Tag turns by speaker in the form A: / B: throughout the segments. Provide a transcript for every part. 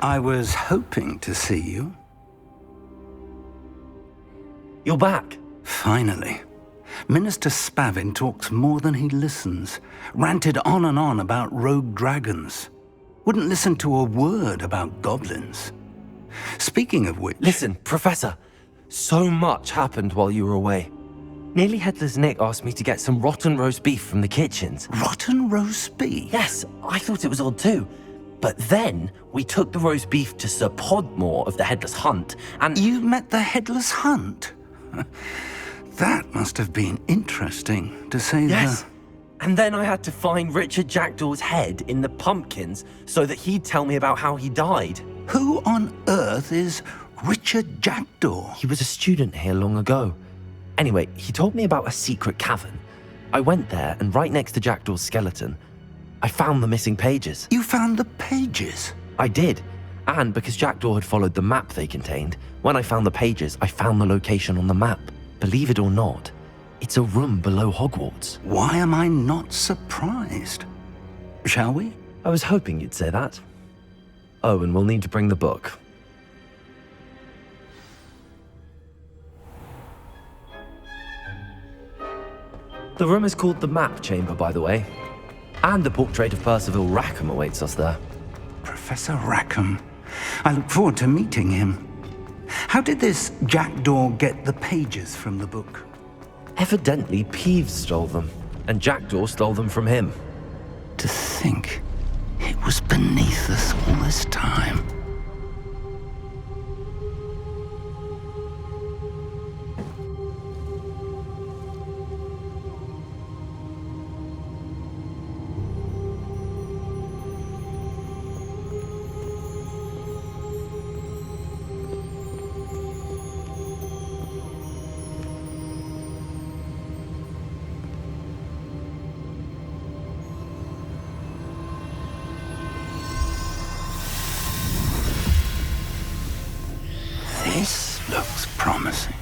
A: I was hoping to see you.
B: You're back.
A: Finally. Minister Spavin talks more than he listens. Ranted on and on about rogue dragons. Wouldn't listen to a word about goblins. Speaking of which...
B: Listen, Professor. So much happened while you were away. Nearly Headless Nick asked me to get some rotten roast beef from the kitchens.
A: Rotten roast beef?
B: Yes, I thought it was odd too. But then we took the roast beef to Sir Podmore of the Headless Hunt, and...
A: You met the Headless Hunt? That must have been interesting, to say
B: Yes. And then I had to find Richard Jackdaw's head in the pumpkins so that he'd tell me about how he died.
A: Who on earth is Richard Jackdaw?
B: He was a student here long ago. Anyway, he told me about a secret cavern. I went there, and right next to Jackdaw's skeleton, I found the missing pages.
A: You found the pages?
B: I did. And because Jackdaw had followed the map they contained, when I found the pages, I found the location on the map. Believe it or not, it's a room below Hogwarts.
A: Why am I not surprised? Shall we?
B: I was hoping you'd say that. Oh, and we'll need to bring the book. The room is called the Map Chamber, by the way. And the portrait of Percival Rackham awaits us there.
A: Professor Rackham. I look forward to meeting him. How did this Jackdaw get the pages from the book?
B: Evidently, Peeves stole them, and Jackdaw stole them from him.
A: To think it was beneath us all this time. This looks promising.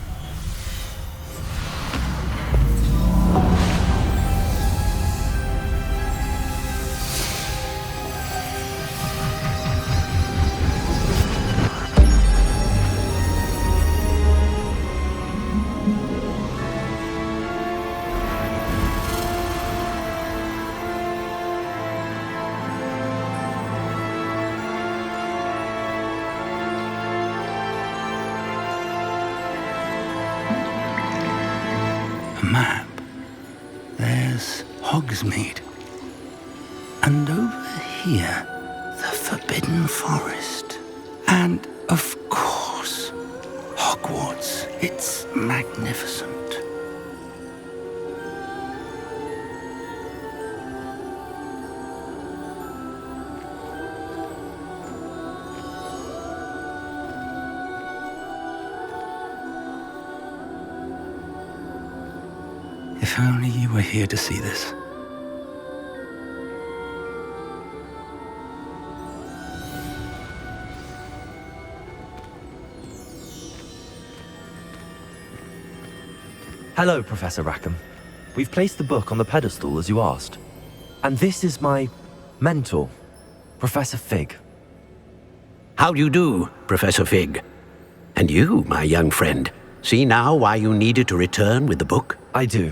A: Map. There's Hogsmeade. And over here, the Forbidden Forest. And, of course, Hogwarts. It's magnificent. If only you were here to see this.
B: Hello, Professor Rackham. We've placed the book on the pedestal as you asked. And this is my mentor, Professor Fig.
C: How do you do, Professor Fig? And you, my young friend, see now why you needed to return with the book?
B: I do.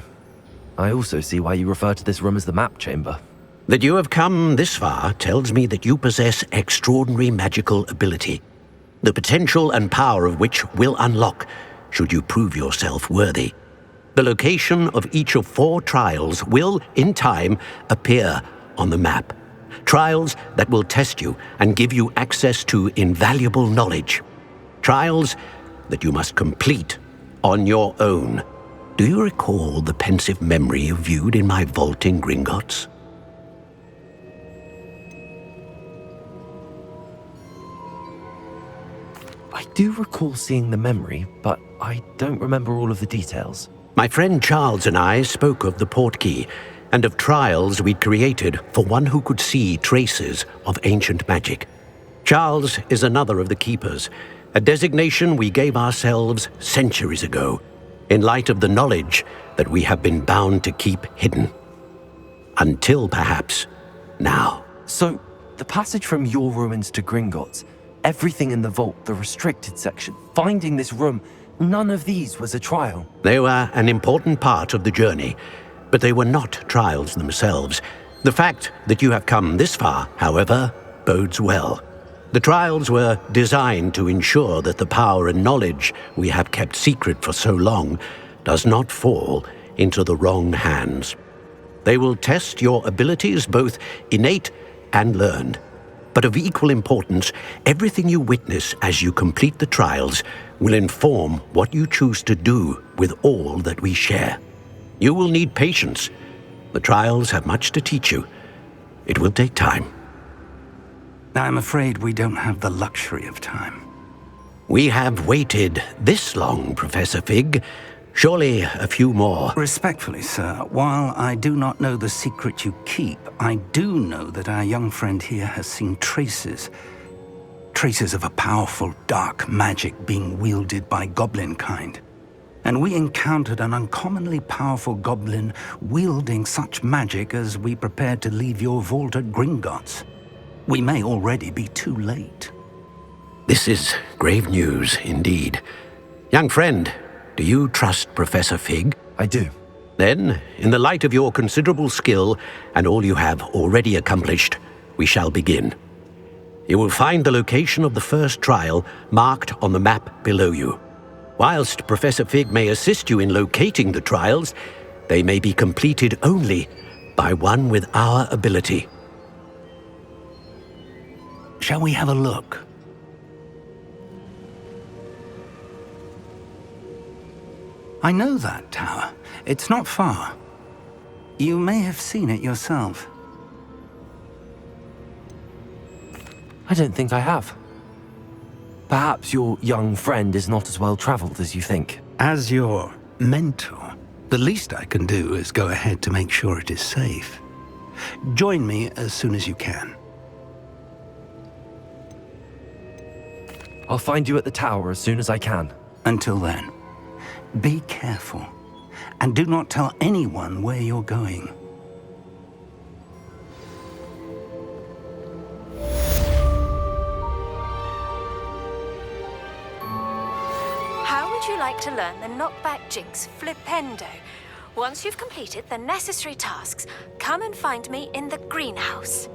B: I also see why you refer to this room as the Map Chamber.
C: That you have come this far tells me that you possess extraordinary magical ability, the potential and power of which will unlock should you prove yourself worthy. The location of each of 4 trials will, in time, appear on the map. Trials that will test you and give you access to invaluable knowledge. Trials that you must complete on your own. Do you recall the pensive memory you viewed in my vault in Gringotts?
B: I do recall seeing the memory, but I don't remember all of the details.
C: My friend Charles and I spoke of the portkey and of trials we'd created for one who could see traces of ancient magic. Charles is another of the keepers, a designation we gave ourselves centuries ago, in light of the knowledge that we have been bound to keep hidden. Until perhaps now.
B: So, the passage from your ruins to Gringotts, Everything in the vault, the restricted section, finding this room, none of these was a trial.
C: They were an important part of the journey, but they were not trials themselves. The fact that you have come this far, however, bodes well. The trials were designed to ensure that the power and knowledge we have kept secret for so long does not fall into the wrong hands. They will test your abilities, both innate and learned. But of equal importance, everything you witness as you complete the trials will inform what you choose to do with all that we share. You will need patience. The trials have much to teach you. It will take time.
A: I'm afraid we don't have the luxury of time.
C: We have waited this long, Professor Fig. Surely a few more.
A: Respectfully, sir, while I do not know the secret you keep, I do know that our young friend here has seen traces of a powerful dark magic being wielded by goblin kind. And we encountered an uncommonly powerful goblin wielding such magic as we prepared to leave your vault at Gringotts. We may already be too late.
C: This is grave news indeed. Young friend, do you trust Professor Fig?
B: I do.
C: Then, in the light of your considerable skill and all you have already accomplished, we shall begin. You will find the location of the first trial marked on the map below you. Whilst Professor Fig may assist you in locating the trials, they may be completed only by one with our ability.
A: Shall we have a look? I know that tower. It's not far. You may have seen it yourself.
B: I don't think I have. Perhaps your young friend is not as well traveled as you think.
A: As your mentor, the least I can do is go ahead to make sure it is safe. Join me as soon as you can.
B: I'll find you at the tower as soon as I can.
A: Until then, be careful, and do not tell anyone where you're going.
D: How would you like to learn the knockback jinx flipendo? Once you've completed the necessary tasks, come and find me in the greenhouse.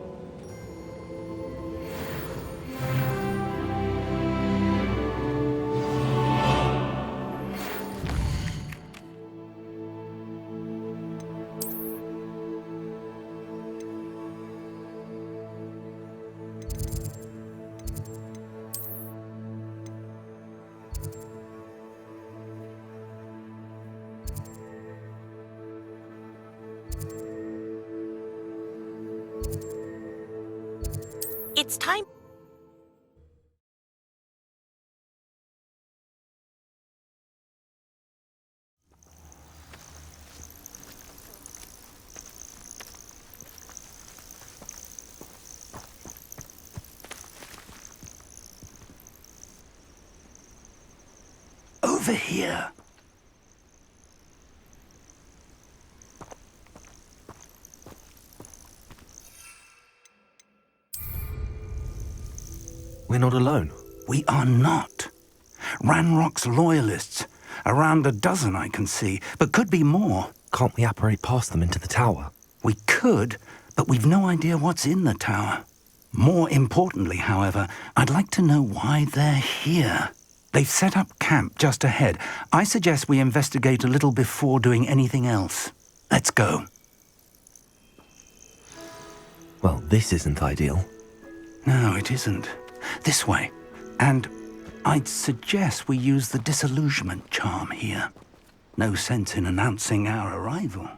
D: It's time.
A: Over here.
B: We're not alone.
A: We are not. Ranrock's loyalists. Around a dozen I can see, but could be more.
B: Can't we apparate past them into the tower?
A: We could, but we've no idea what's in the tower. More importantly, however, I'd like to know why they're here. They've set up camp just ahead. I suggest we investigate a little before doing anything else. Let's go.
B: Well, this isn't ideal.
A: No, it isn't. This way. And I'd suggest we use the disillusionment charm here. No sense in announcing our arrival.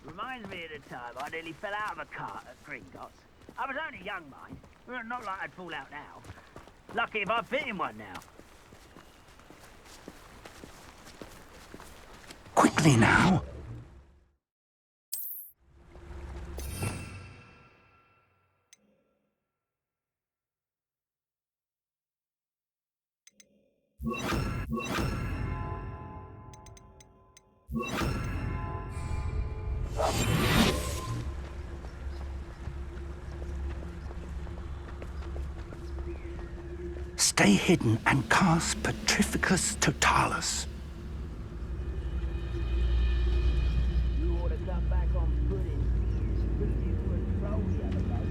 E: Reminds me of the time I nearly fell out of a cart at Gringotts. I was only young, mind. Well, not like I'd fall out now. Lucky if I fit in one now.
A: Quickly now. Stay hidden and cast Petrificus Totalis.
E: You ought to come back on footing. You were a troll the other day.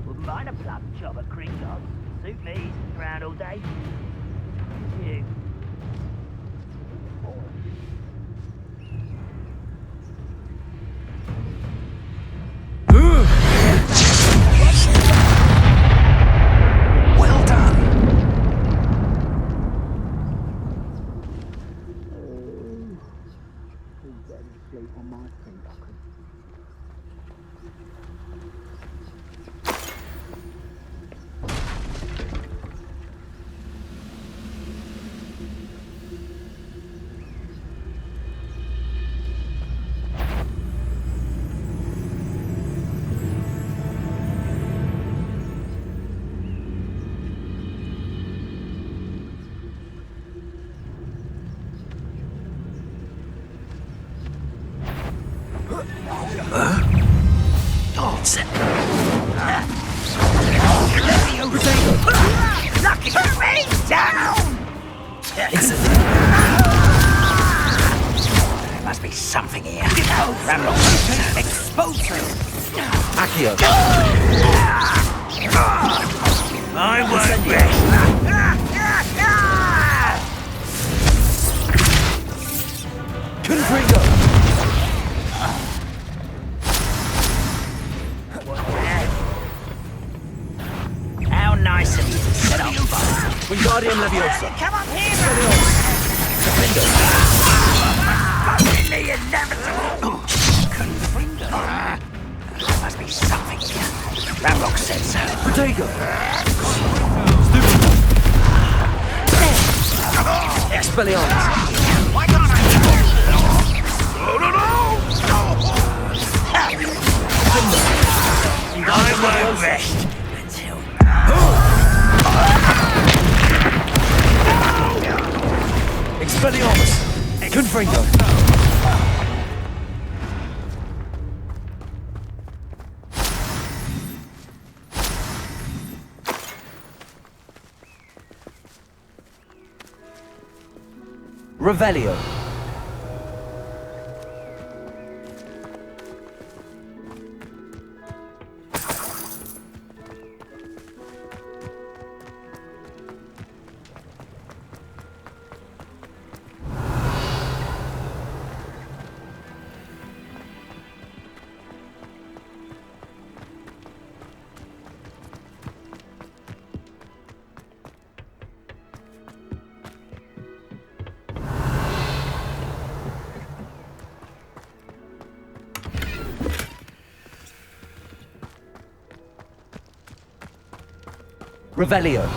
E: Wouldn't mind a plum job at Gringotts. Suit me, sitting around all day. You.
A: Well done.
E: Sleep on my feet, I could. Lucky me down! There must be something here. Ramble. Expose him.
B: Accio.
E: I won't rest.
B: Confringo.
E: How nice of you to set up fire.
B: Wingardium Leviosa.
E: Come on here! The inevitable! Confringo. There must be something here. Ramrock said so.
B: Protego. Expelliarmus.
E: Why can't I? I won't rest until...
B: Expelliarmus. Confringo. Revelio. Revelio.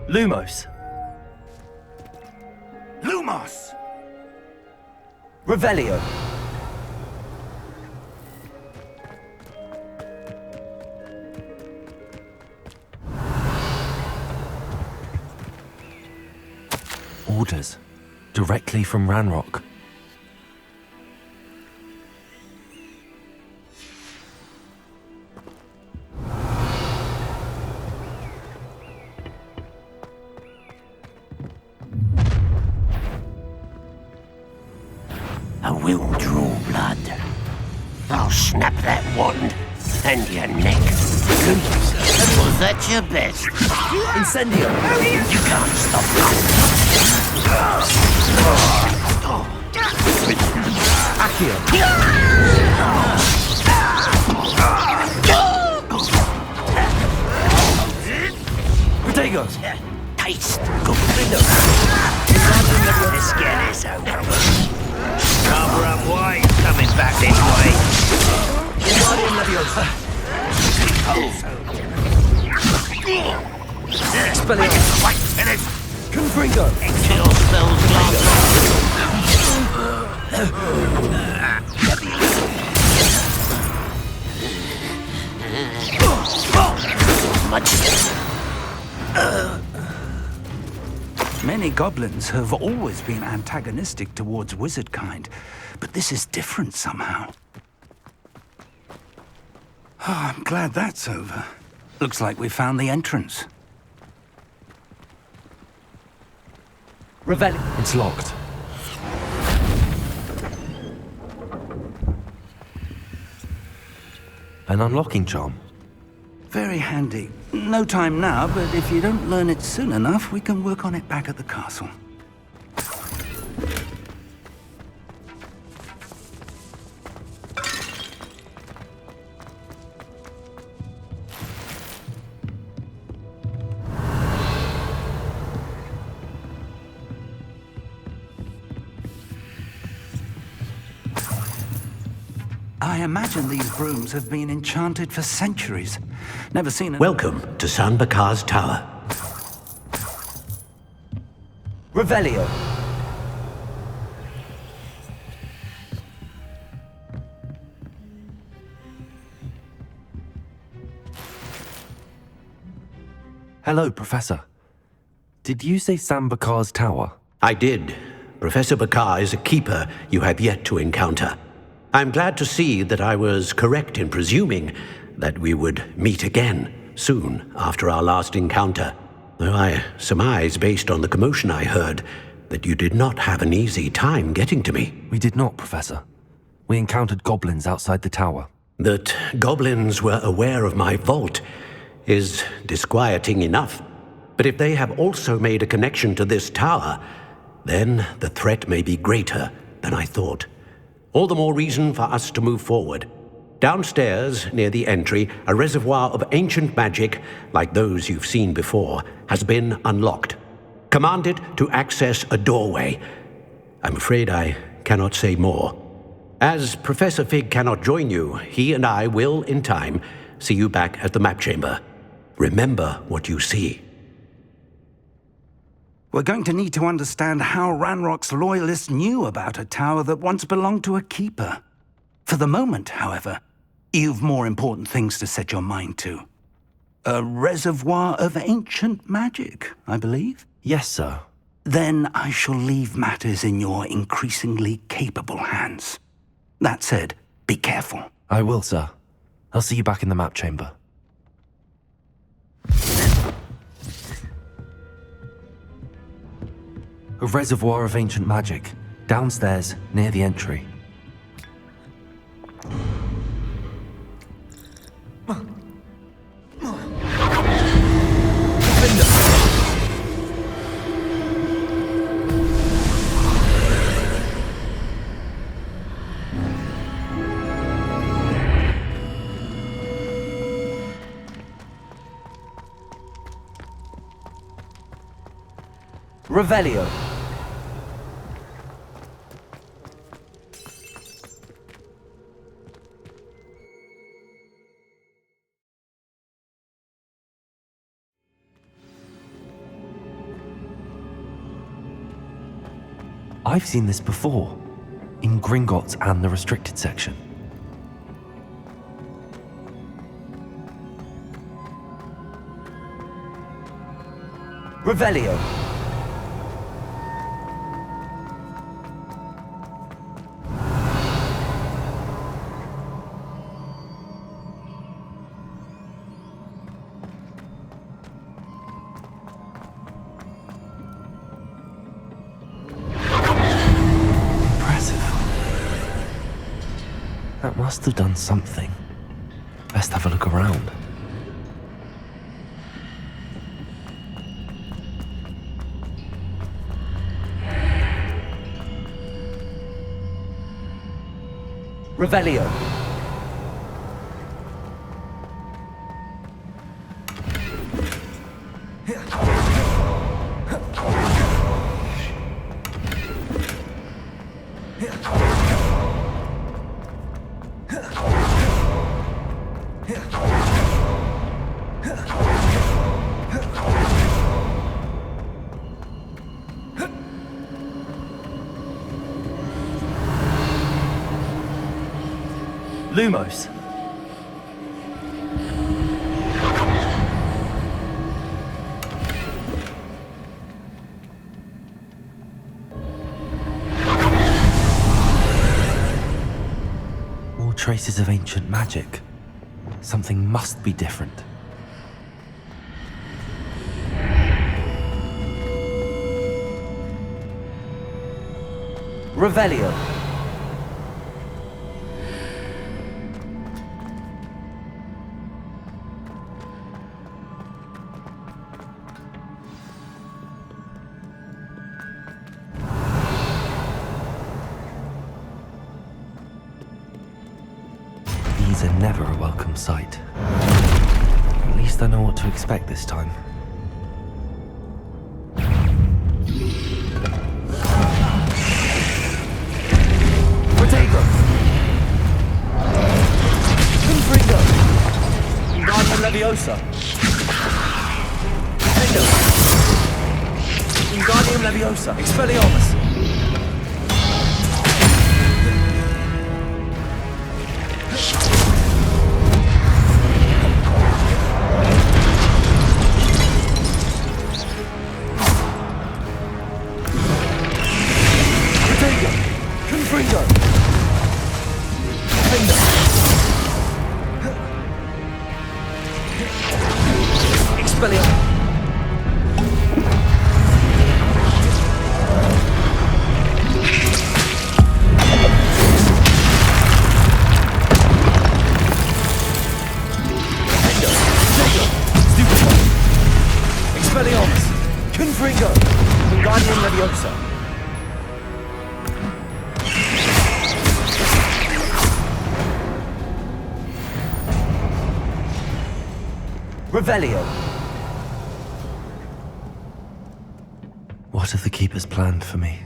B: Lumos.
A: Lumos!
B: Revelio. Orders directly from Ranrock.
C: will draw blood. I'll snap that wand and your neck. Was that your best?
B: Incendio!
C: You can't stop
B: Potatoes!
C: taste. Good.
E: Let's get this over with. Rather unwise coming back this way.
B: Expelliarmus!
C: Quite finished.
B: Confringo!
C: Kill spells last. Much.
A: Many goblins have always been antagonistic towards wizard kind, but this is different somehow. Oh, I'm glad that's over. Looks like we found the entrance.
B: Revelli. It's locked. An unlocking charm.
A: Very handy. No time now, but if you don't learn it soon enough, we can work on it back at the castle. I imagine these rooms have been enchanted for centuries. Never seen a...
C: Welcome to San Bakar's Tower.
B: Revelio. Hello, Professor. Did you say Sam Bakar's tower?
C: I did. Professor Bakar is a keeper you have yet to encounter. I'm glad to see that I was correct in presuming that we would meet again soon after our last encounter, though I surmise, based on the commotion I heard, that you did not have an easy time getting to me.
B: We did not, Professor. We encountered goblins outside the tower.
C: That goblins were aware of my vault is disquieting enough, but if they have also made a connection to this tower, then the threat may be greater than I thought. All the more reason for us to move forward. Downstairs, near the entry, a reservoir of ancient magic, like those you've seen before, has been unlocked. Command it to access a doorway. I'm afraid I cannot say more. As Professor Fig cannot join you, he and I will, in time, see you back at the map chamber. Remember what you see.
A: We're going to need to understand how Ranrock's loyalists knew about a tower that once belonged to a keeper. For the moment, however, you've more important things to set your mind to. A reservoir of ancient magic, I believe?
B: Yes, sir.
A: Then I shall leave matters in your increasingly capable hands. That said, be careful.
B: I will, sir. I'll see you back in the map chamber. A reservoir of ancient magic, downstairs, near the entry. Revelio. I've seen this before, in Gringotts and the restricted section. Revelio. That must have done something. Best have a look around. Revelio. Lumos. More traces of ancient magic. Something must be different. Revelio. These are never a welcome sight. At least I know what to expect this time. Protego! Confringo! Wingardium Leviosa! Protego! Wingardium Leviosa! Expelliarmus! Confringo! Defender! Expelliarmus! Expelliarmus! Confringo! Wingardium Leviosa! Revelio! What have the Keepers planned for me?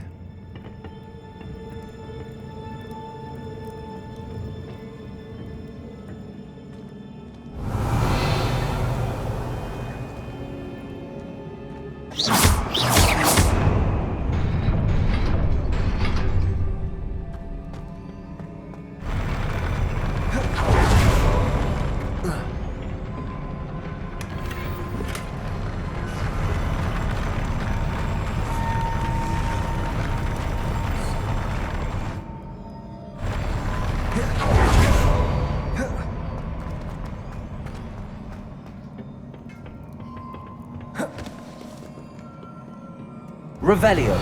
B: Revelio.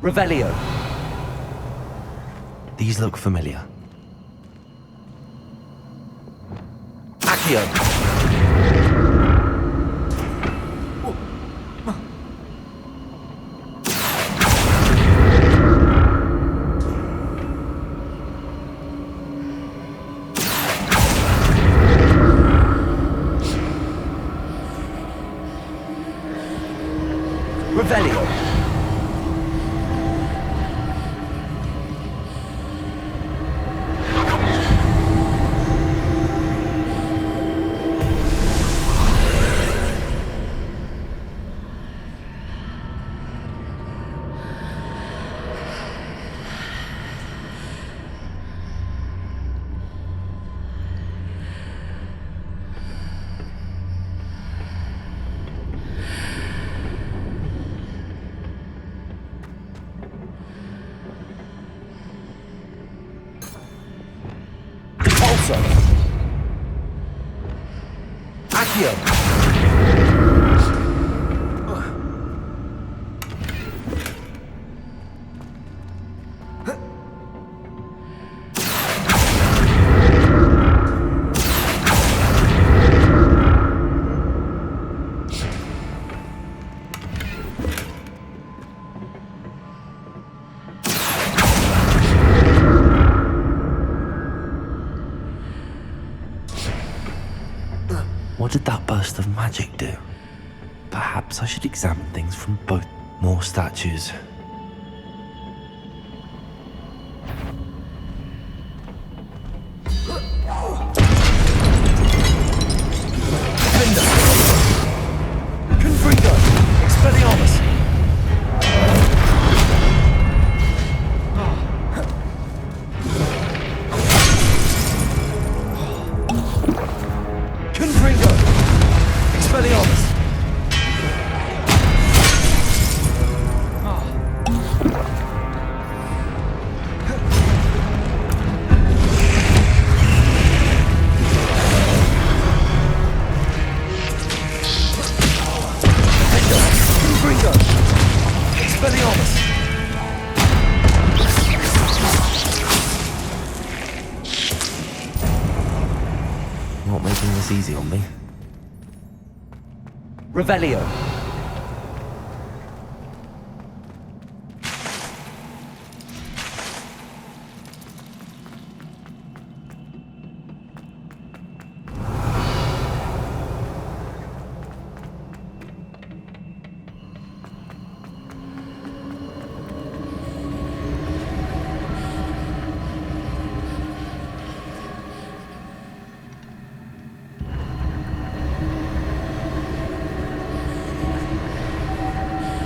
B: Revelio. These look familiar. Accio. Revelio. What did that burst of magic do? Perhaps I should examine things from both. More statues. Not making this easy on me.
F: Revelio.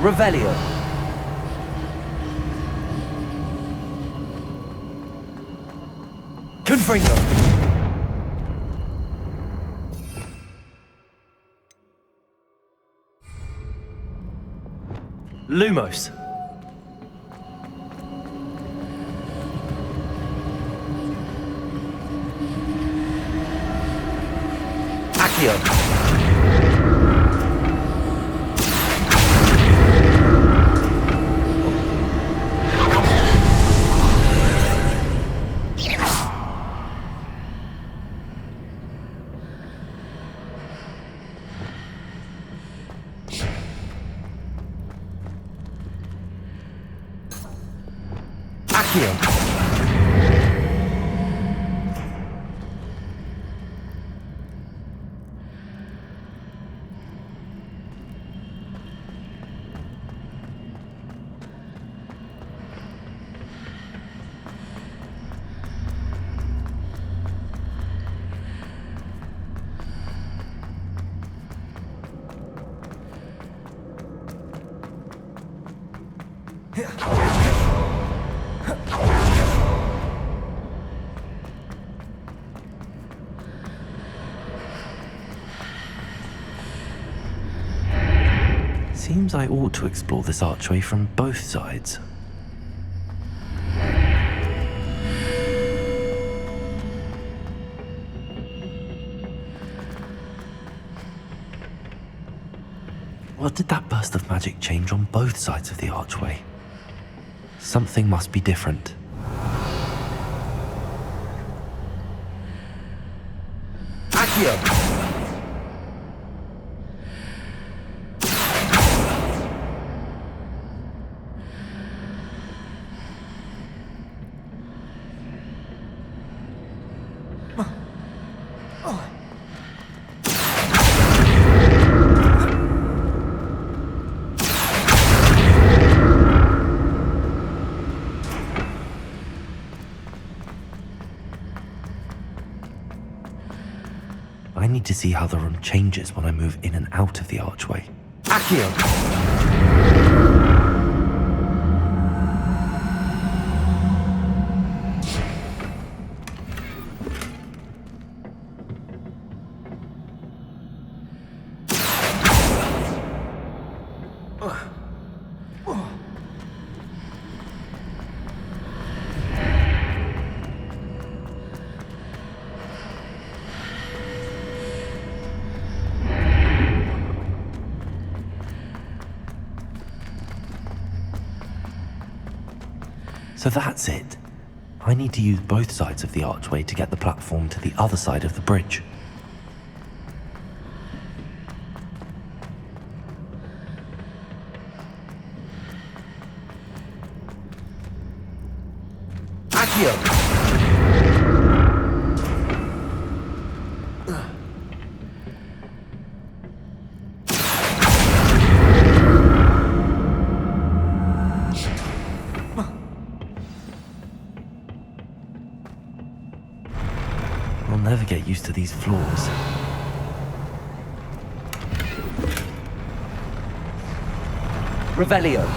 F: Revelio. Confringo. Lumos. Accio.
B: Seems I ought to explore this archway from both sides. What did that burst of magic change on both sides of the archway? Something must be different.
F: Accio.
B: I need to see how the room changes when I move in and out of the archway.
F: Accio.
B: So that's it. I need to use both sides of the archway to get the platform to the other side of the bridge.
F: Accio!
B: I'll never get used to these floors.
F: Revelio.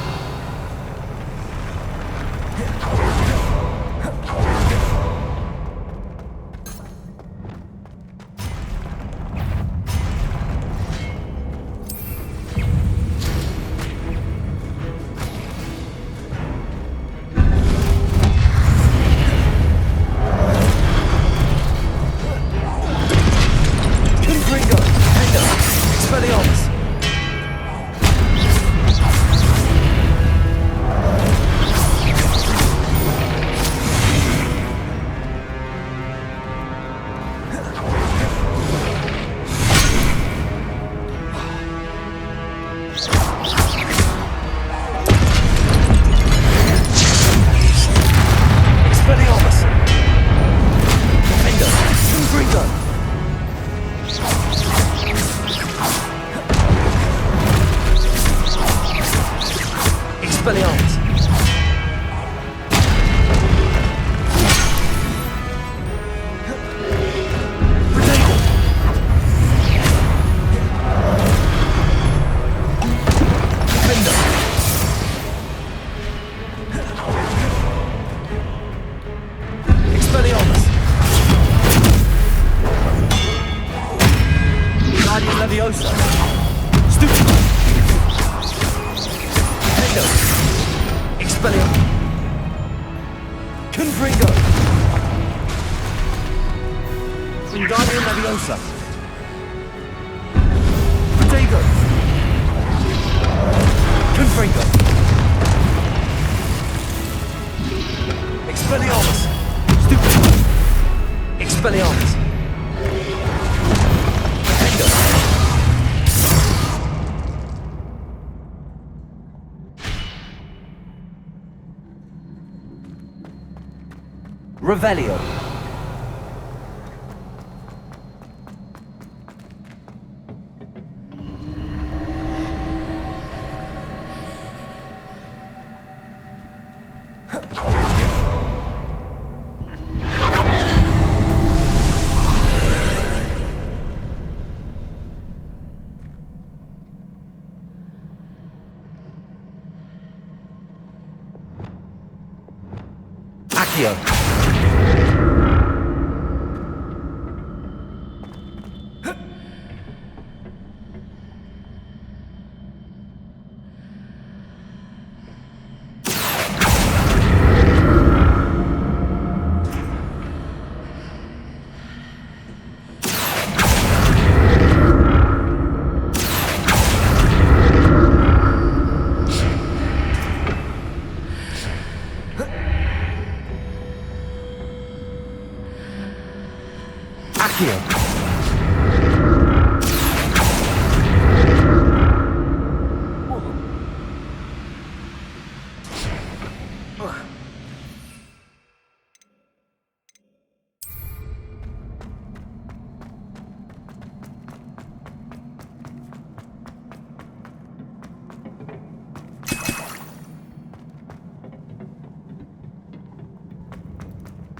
F: Revelio. Accio.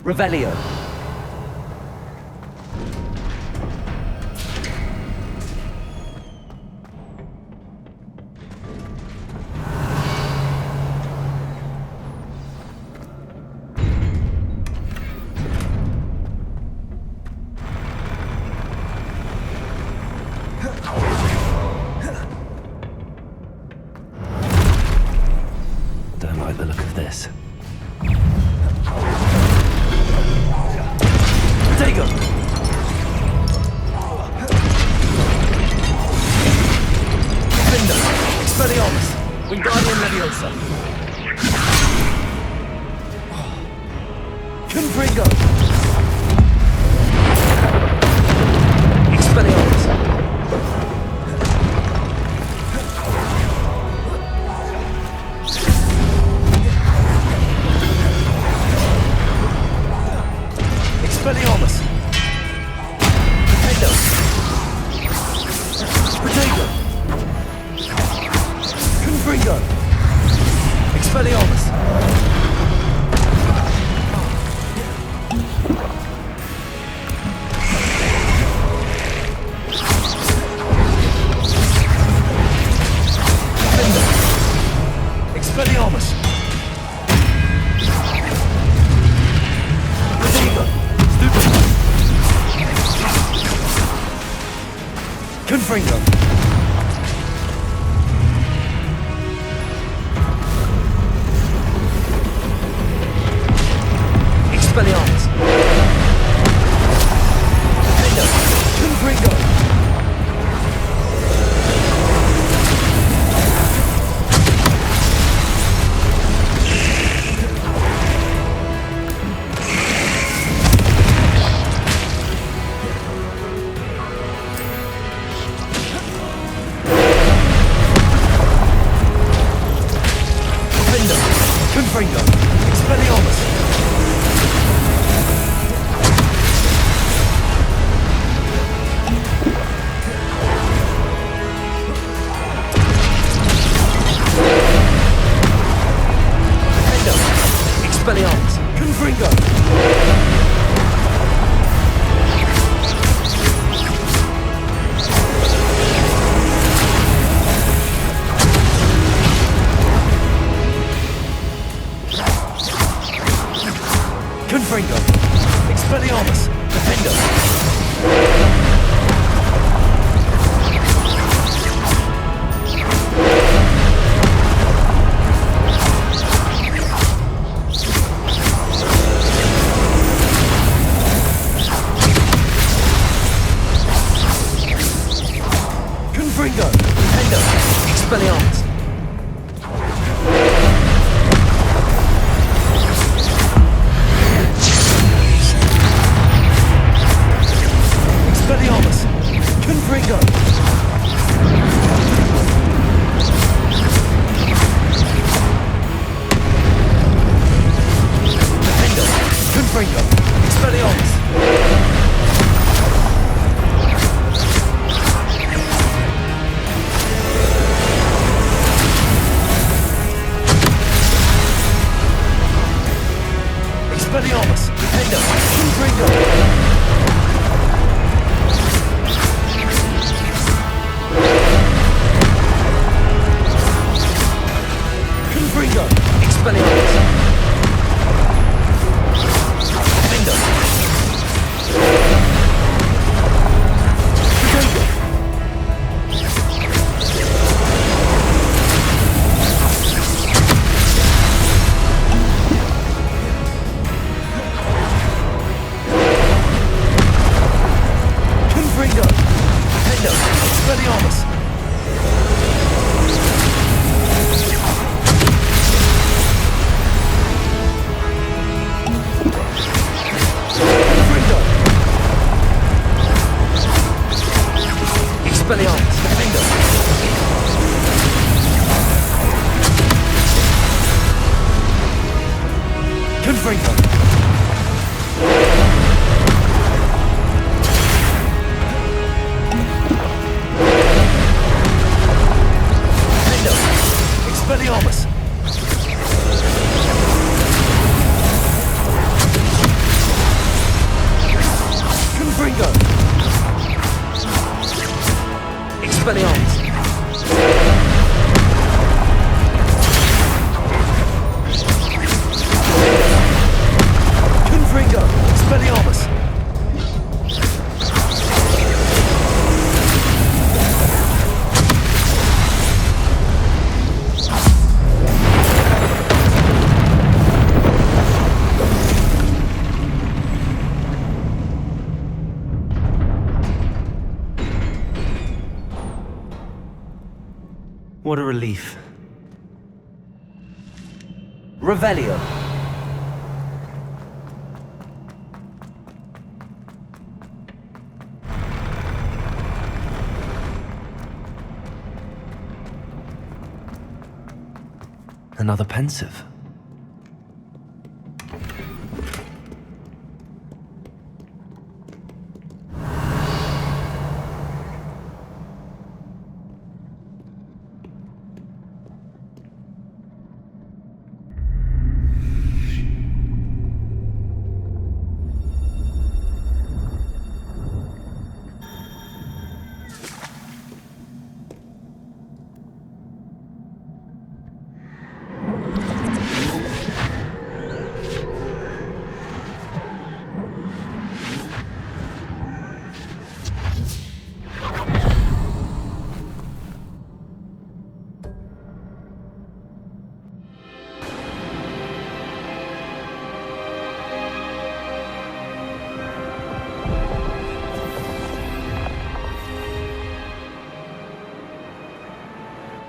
F: Revelio.
B: Don't like the look of this.
F: Confringo. Expelliarmus. Defender. Confringo. Confringo. Expelliarmus. Defender. Expelliarmus. Confringo. Confringo. Expelliarmus. Defender. Confringo. Defender. Expelliarmus. Expelliarmus. Confringo. Defender. Confringo. Expelliarmus. Expelliarmus. Defender. Confringo. Confringo. Expelliarmus. Defender. Confringo. Confringo. Defender. Expelliarmus. Confringo. Expelliarmus. Defender. Confringo. Defender. Expelliarmus. Confringo. Expelliarmus. Confringo. Expelliarmus. What a relief. Revelio.
B: Another pensive.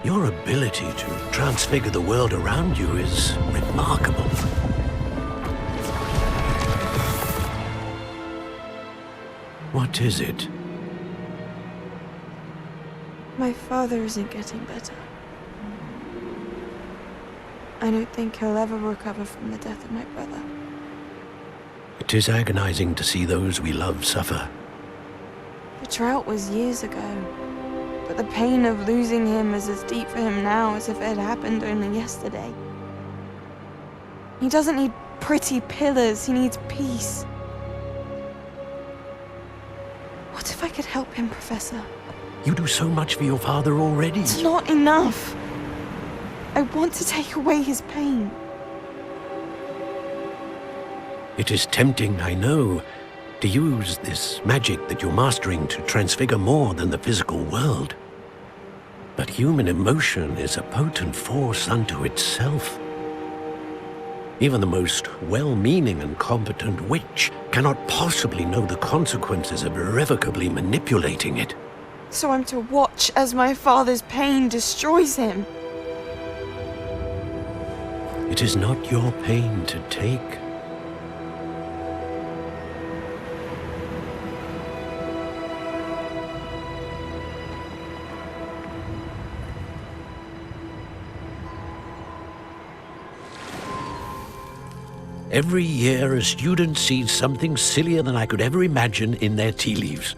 C: Your ability to transfigure the world around you is remarkable. What is it?
G: My father isn't getting better. I don't think he'll ever recover from the death of my brother.
C: It is agonizing to see those we love suffer.
G: The drought was years ago, but the pain of losing him is as deep for him now as if it had happened only yesterday. He doesn't need pretty pillars, he needs peace. What if I could help him, Professor?
C: You do so much for your father already.
G: It's not enough. I want to take away his pain.
C: It is tempting, I know, to use this magic that you're mastering to transfigure more than the physical world. But human emotion is a potent force unto itself. Even the most well-meaning and competent witch cannot possibly know the consequences of irrevocably manipulating it.
G: So I'm to watch as my father's pain destroys him.
C: It is not your pain to take. Every year, a student sees something sillier than I could ever imagine in their tea leaves.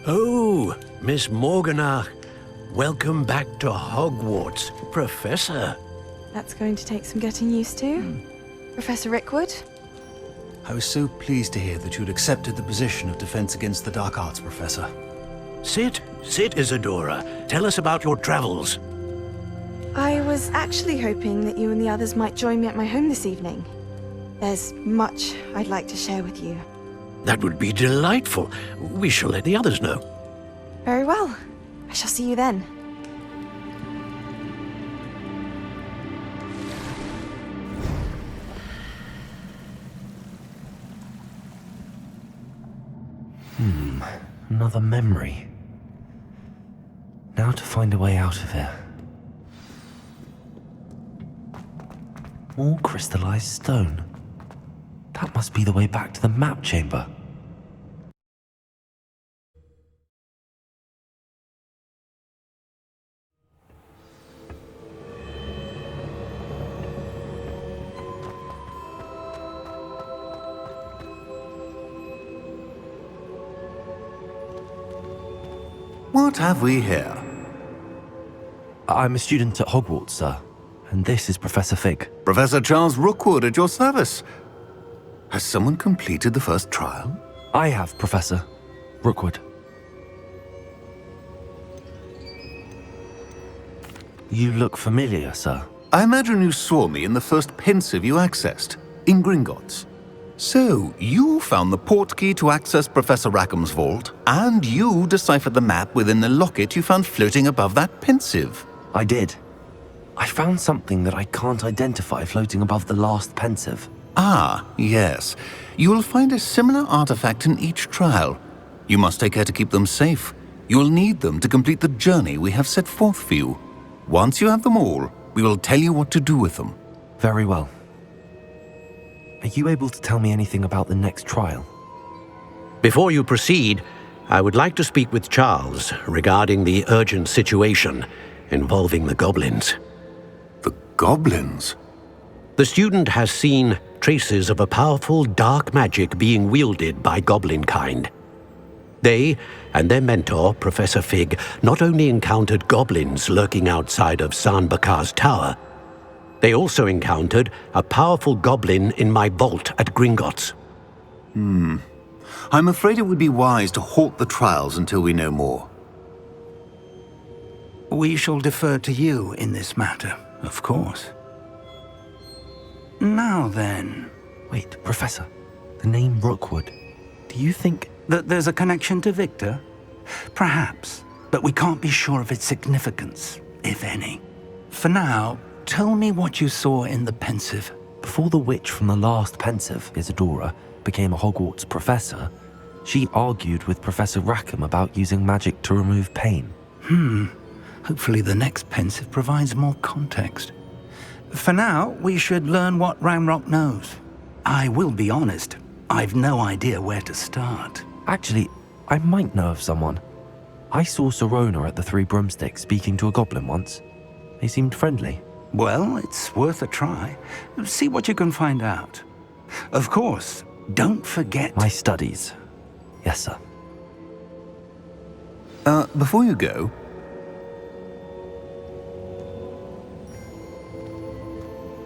C: Oh, Miss Morganach, welcome back to Hogwarts, Professor.
G: That's going to take some getting used to. Professor Rickwood?
F: I was so pleased to hear that you'd accepted the position of Defense Against the Dark Arts, Professor.
C: Sit, Isadora. Tell us about your travels.
G: I was actually hoping that you and the others might join me at my home this evening. There's much I'd like to share with you.
C: That would be delightful. We shall let the others know.
G: Very well. I shall see you then.
B: Another memory. Now to find a way out of here. More crystallized stone. That must be the way back to the map chamber.
A: What have we here?
B: I'm a student at Hogwarts, sir. And this is Professor Fig.
A: Professor Charles Rookwood at your service. Has someone completed the first trial?
B: I have, Professor Rookwood. You look familiar, sir.
A: I imagine you saw me in the first pensive you accessed, in Gringotts. So, you found the portkey to access Professor Rackham's vault, and you deciphered the map within the locket you found floating above that pensive.
B: I did. I found something that I can't identify floating above the last pensive.
A: Ah, yes. You will find a similar artifact in each trial. You must take care to keep them safe. You will need them to complete the journey we have set forth for you. Once you have them all, we will tell you what to do with them.
B: Very well. Are you able to tell me anything about the next trial?
C: Before you proceed, I would like to speak with Charles regarding the urgent situation involving the goblins.
A: The goblins?
C: The student has seen traces of a powerful dark magic being wielded by goblin kind. They and their mentor, Professor Fig, not only encountered goblins lurking outside of San Bakar's tower, they also encountered a powerful goblin in my vault at Gringotts.
A: I'm afraid it would be wise to halt the trials until we know more. We shall defer to you in this matter, of course. Now then...
B: Wait, Professor. The name Rookwood. Do you think...
A: that there's a connection to Victor? Perhaps, but we can't be sure of its significance, if any. For now, tell me what you saw in the pensive.
B: Before the witch from the last pensive, Isadora, became a Hogwarts professor, she argued with Professor Rackham about using magic to remove pain.
A: Hopefully the next pensive provides more context. For now, we should learn what Ramrock knows. I will be honest, I've no idea where to start.
B: Actually, I might know of someone. I saw Sirona at the Three Broomsticks speaking to a goblin once. They seemed friendly.
A: Well, it's worth a try. See what you can find out. Of course, don't forget...
B: My studies. Yes, sir.
F: Before you go,